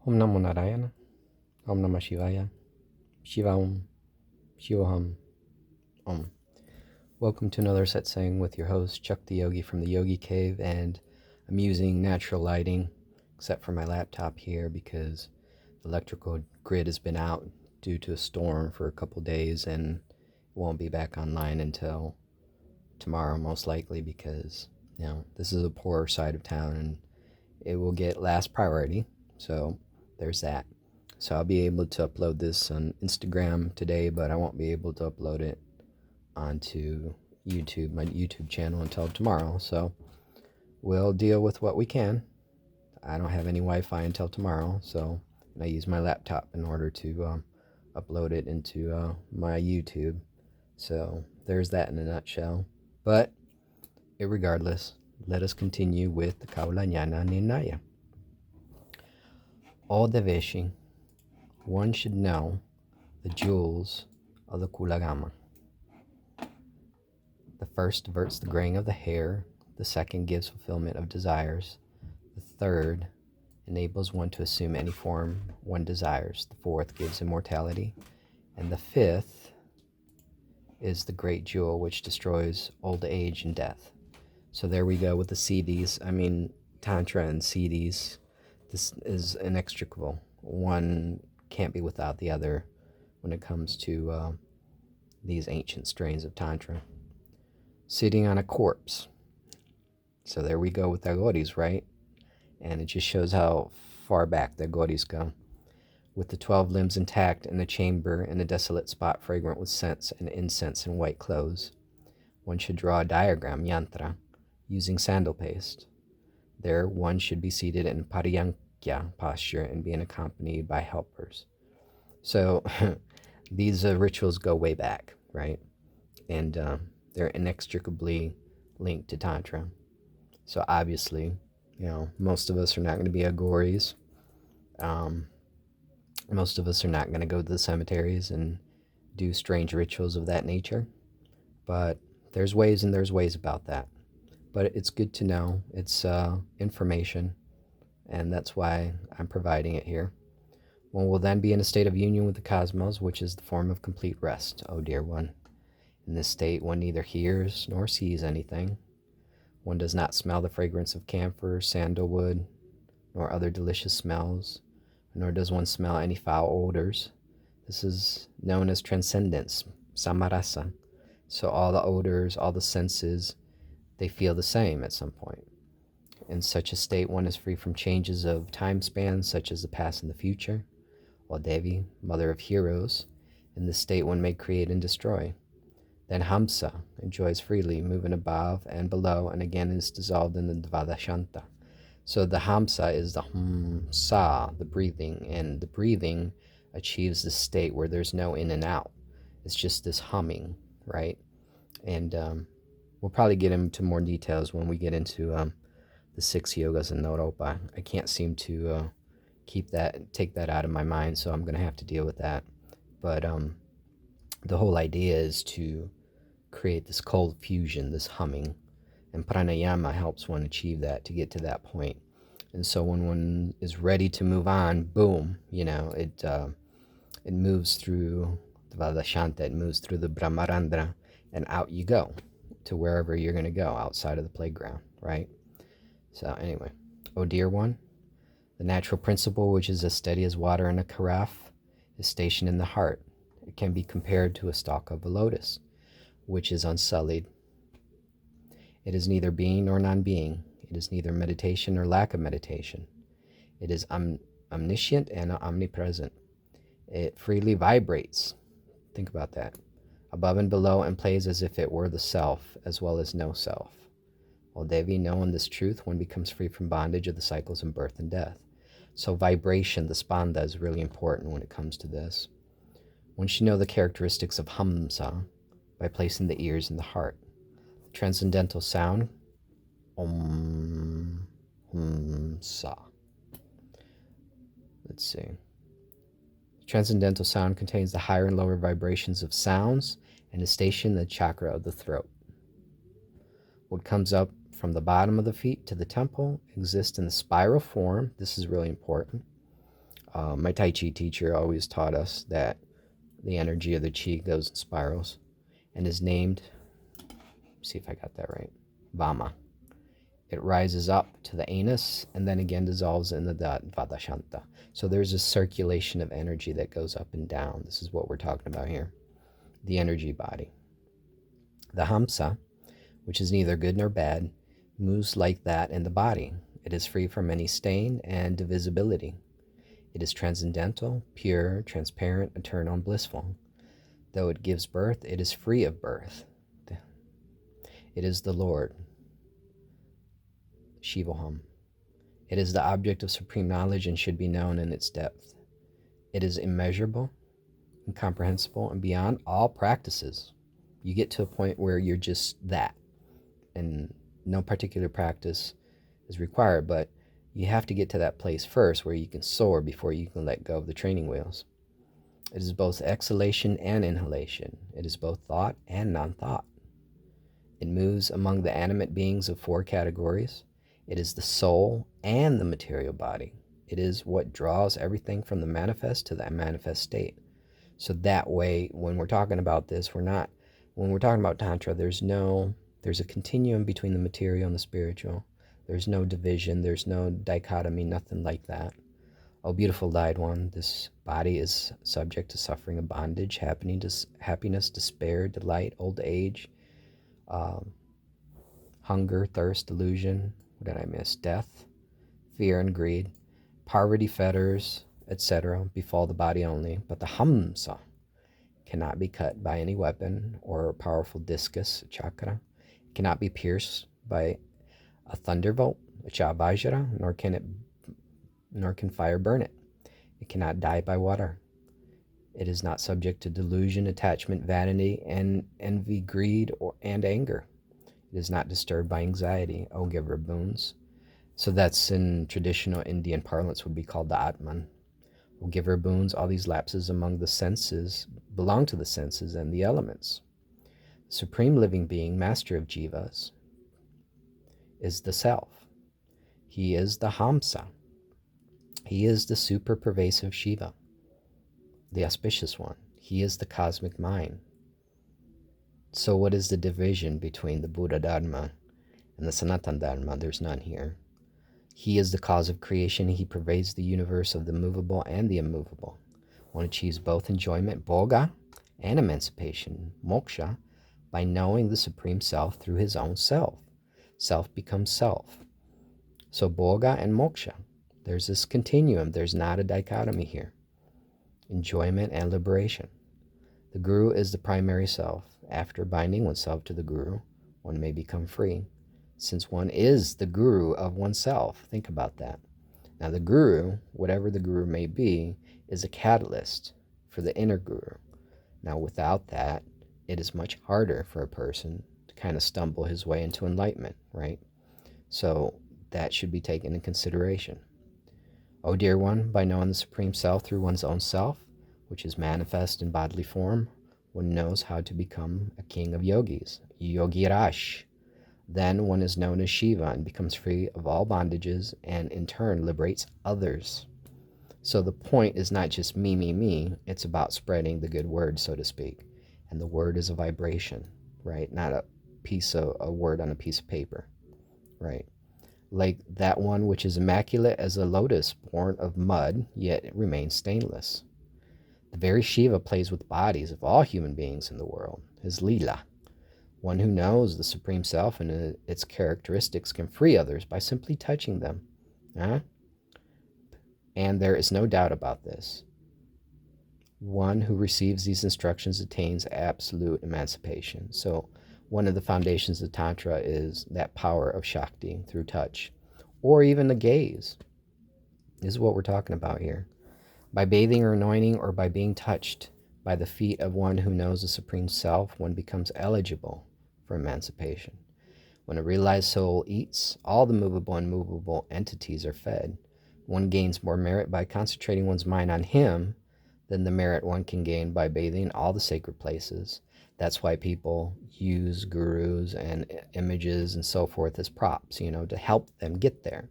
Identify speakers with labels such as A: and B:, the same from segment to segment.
A: Om Namo Narayana, Om Namah Shivaya, Shiva Om, Shivoham, Om. Welcome to another Satsang with your host, Chuck the Yogi from the Yogi Cave, and I'm using natural lighting, except for my laptop here because the electrical grid has been out due to a storm for a couple days and won't be back online until tomorrow, most likely, because, this is a poorer side of town and it will get last priority. So there's that. So I'll be able to upload this on Instagram today, but I won't be able to upload it onto YouTube, my YouTube channel, until tomorrow. So we'll deal with what we can. I don't have any Wi-Fi until tomorrow, so I use my laptop in order to upload it into my YouTube. So there's that in a nutshell. But irregardless, let us continue with the Kaulanyana Nirnaya. All Deveshi, one should know the jewels of the Kulagama. The first diverts the graying of the hair, the second gives fulfillment of desires, the third enables one to assume any form one desires, the fourth gives immortality, and the fifth is the great jewel which destroys old age and death. So there we go with the Siddhis. Tantra and Siddhis. This is inextricable. One can't be without the other when it comes to these ancient strains of Tantra. Sitting on a corpse. So there we go with the Gauris, right? And it just shows how far back the Gauris go. With the 12 limbs intact in a chamber in a desolate spot fragrant with scents and incense and white clothes. One should draw a diagram, yantra, using sandal paste. There, one should be seated in Pariyankya posture and being accompanied by helpers. So these rituals go way back, right? And they're inextricably linked to Tantra. So obviously, most of us are not going to be Agoris. Most of us are not going to go to the cemeteries and do strange rituals of that nature. But there's ways and there's ways about that. But it's good to know. It's information, and that's why I'm providing it here. One will then be in a state of union with the cosmos, which is the form of complete rest, O dear one. In this state, one neither hears nor sees anything. One does not smell the fragrance of camphor, sandalwood, nor other delicious smells, nor does one smell any foul odors. This is known as transcendence, samarasa. So all the odors, all the senses, they feel the same at some point. In such a state, one is free from changes of time spans, such as the past and the future. While Devi, mother of heroes, in this state one may create and destroy. Then Hamsa enjoys freely, moving above and below, and again is dissolved in the Dvadashanta. So the Hamsa is the Sa, the breathing, and the breathing achieves this state where there's no in and out. It's just this humming, right? And we'll probably get into more details when we get into the 6 yogas in Naropa. I can't seem to take that out of my mind, so I'm going to have to deal with that. But the whole idea is to create this cold fusion, this humming, and pranayama helps one achieve that, to get to that point. And so when one is ready to move on, boom, it moves through the Vadashanta, it moves through the Brahmarandra, and out you go to wherever you're going to go outside of the playground, right? So anyway, O dear one, the natural principle, which is as steady as water in a carafe, is stationed in the heart. It can be compared to a stalk of a lotus, which is unsullied. It is neither being nor non-being. It is neither meditation nor lack of meditation. It is omniscient and omnipresent. It freely vibrates. Think about that. Above and below, and plays as if it were the self, as well as no self. While Devi, knowing this truth, one becomes free from bondage of the cycles of birth and death. So vibration, the spanda, is really important when it comes to this. One should know the characteristics of Hamsa by placing the ears in the heart. The transcendental sound, Om, Sa. Let's see. The transcendental sound contains the higher and lower vibrations of sounds and is stationed in the chakra of the throat. What comes up from the bottom of the feet to the temple exists in the spiral form, this is really important, My Tai Chi teacher always taught us that the energy of the Chi goes in spirals and is named, see if I got that right, Vama. It rises up to the anus and then again dissolves in the Vadashanta. So there's a circulation of energy that goes up and down. This is what we're talking about here. The energy body. The Hamsa, which is neither good nor bad, moves like that in the body. It is free from any stain and divisibility. It is transcendental, pure, transparent, eternal, and blissful. Though it gives birth, it is free of birth. It is the Lord, Shivoham. It is the object of supreme knowledge and should be known in its depth. It is immeasurable, incomprehensible, and beyond all practices. You get to a point where you're just that, and no particular practice is required, but you have to get to that place first where you can soar before you can let go of the training wheels. It is both exhalation and inhalation. It is both thought and non-thought. It moves among the animate beings of 4 categories. It is the soul and the material body. It is what draws everything from the manifest to the unmanifest state. So that way, when we're talking about this, when we're talking about Tantra, there's a continuum between the material and the spiritual. There's no division, there's no dichotomy, nothing like that. Oh, beautiful light one, this body is subject to suffering of bondage, happiness, despair, delight, old age, hunger, thirst, delusion, what did I miss? Death, fear, and greed, poverty, fetters, etc. befall the body only, but the Hamsa cannot be cut by any weapon or powerful discus, chakra. It cannot be pierced by a thunderbolt, a chavajra, nor can fire burn it. It cannot die by water. It is not subject to delusion, attachment, vanity, and envy, greed, and anger. It is not disturbed by anxiety, O giver of boons. So that's in traditional Indian parlance would be called the Atman. O giver of boons, all these lapses among the senses belong to the senses and the elements. The supreme living being, master of jivas, is the self. He is the Hamsa. He is the super pervasive Shiva, the auspicious one. He is the cosmic mind. So what is the division between the Buddha Dharma and the Sanatana Dharma? There's none here. He is the cause of creation. He pervades the universe of the movable and the immovable. One achieves both enjoyment, bhoga, and emancipation, moksha, by knowing the Supreme Self through his own self. Self becomes self. So bhoga and moksha, there's this continuum. There's not a dichotomy here. Enjoyment and liberation. The guru is the primary self. After binding oneself to the guru, one may become free, since one is the guru of oneself. Think about that. Now the guru, whatever the guru may be, is a catalyst for the inner guru. Now without that, it is much harder for a person to kind of stumble his way into enlightenment, right? So that should be taken into consideration. O dear one, by knowing the Supreme Self through one's own self, which is manifest in bodily form, one knows how to become a king of yogis, Yogi Rash. Then one is known as Shiva and becomes free of all bondages and in turn liberates others. So the point is not just me, it's about spreading the good word, so to speak. And the word is a vibration, right? Not a word on a piece of paper, right? Like that one which is immaculate as a lotus born of mud, yet it remains stainless. The very Shiva plays with bodies of all human beings in the world, his Leela. One who knows the Supreme Self and its characteristics can free others by simply touching them. And there is no doubt about this. One who receives these instructions attains absolute emancipation. So one of the foundations of Tantra is that power of Shakti through touch, or even the gaze. This is what we're talking about here. By bathing or anointing or by being touched by the feet of one who knows the Supreme Self, one becomes eligible for emancipation. When a realized soul eats, all the movable and movable entities are fed. One gains more merit by concentrating one's mind on him than the merit one can gain by bathing all the sacred places. That's why people use gurus and images and so forth as props, to help them get there.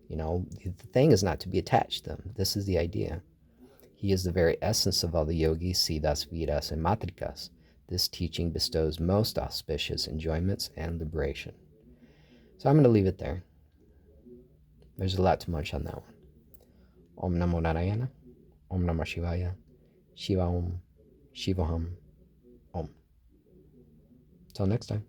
A: The thing is not to be attached to them. This is the idea. He is the very essence of all the yogis, siddhas, viras, and matrikas. This teaching bestows most auspicious enjoyments and liberation. So I'm going to leave it there. There's a lot to munch on that one. Om Namo Narayana. Om Namah Shivaya. Shiva Om. Shivoham. Om. Till next time.